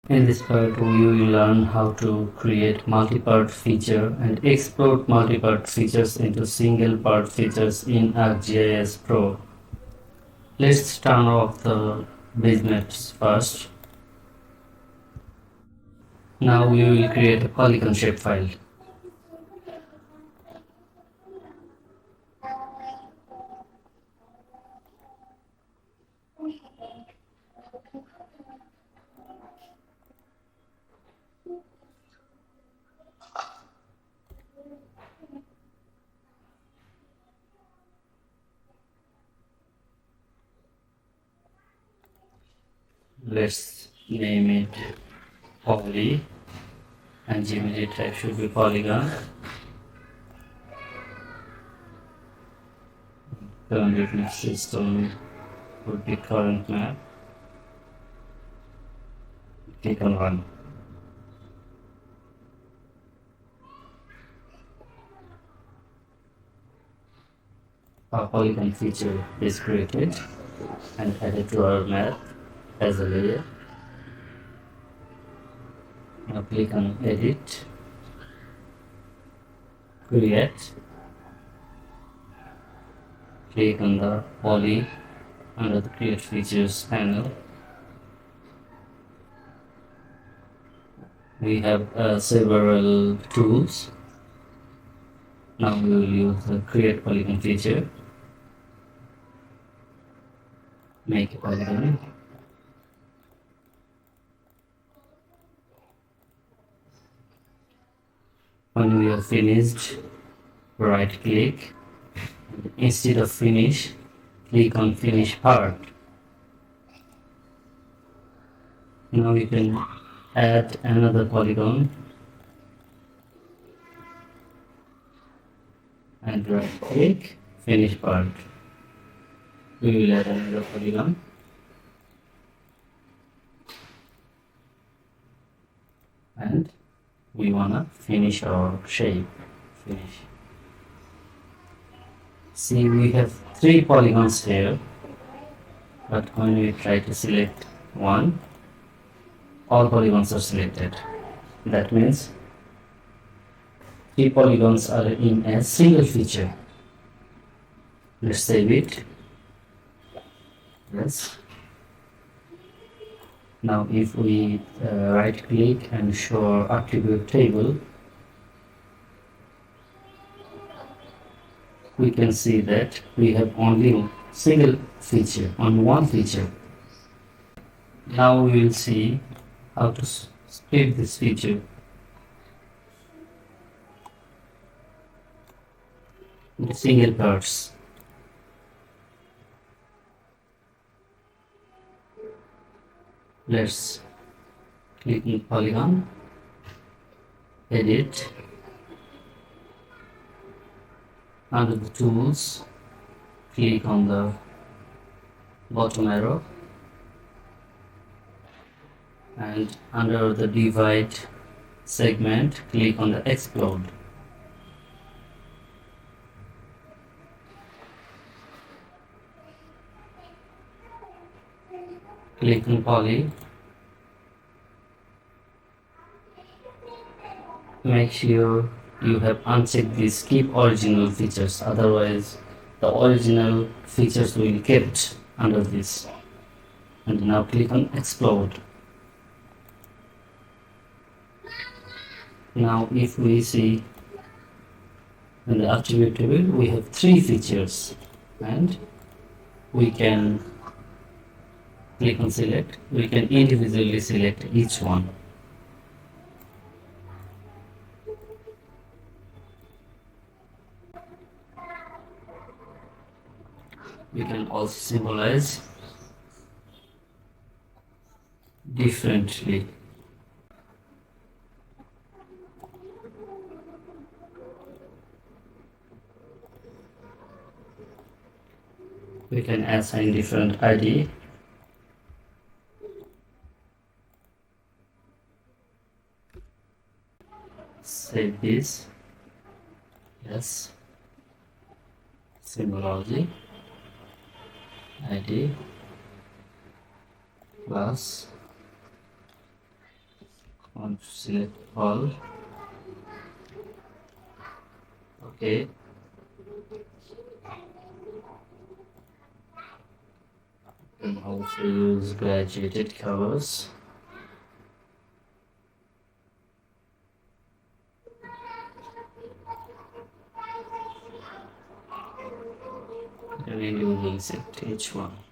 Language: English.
In this part, we will learn how to create multi-part feature and export multi-part features into single-part features in ArcGIS Pro. Let's turn off the base maps first. Now we will create a polygon shapefile. Let's name it poly and geometry type should be polygon. Coordinate system would be current map. Click on run. Our polygon feature is created and added to our map as a layer. Now click on edit, create, click on the poly under the create features panel. We have several tools. Now we will use the create polygon feature. Make a polygon. When we are finished, right click. Instead of finish, click on finish part. Now you can add another polygon and right click finish part. We will add another polygon and we wanna finish our shape. Finish. See, we have 3 polygons here, but when we try to select one, all polygons are selected. That means 3 polygons are in a single feature. Let's save it. Yes. Now if we right click and show attribute table, we can see that we have only single feature on one feature. Now we will see how to split this feature into single parts. Let's click on polygon, edit, under the tools, click on the bottom arrow, and under the divide segment, click on the explode. Click on poly. Make sure you have unchecked these keep original features, otherwise the original features will be kept under this. And now click on explode. Now if we see in the attribute table, we have 3 features and we can click on select. We can individually select each one. We can also symbolize differently. We can assign different ID. Save this. Yes. Symbology. ID plus want to select all. Okay, you can also use graduated curves. And we will select each one.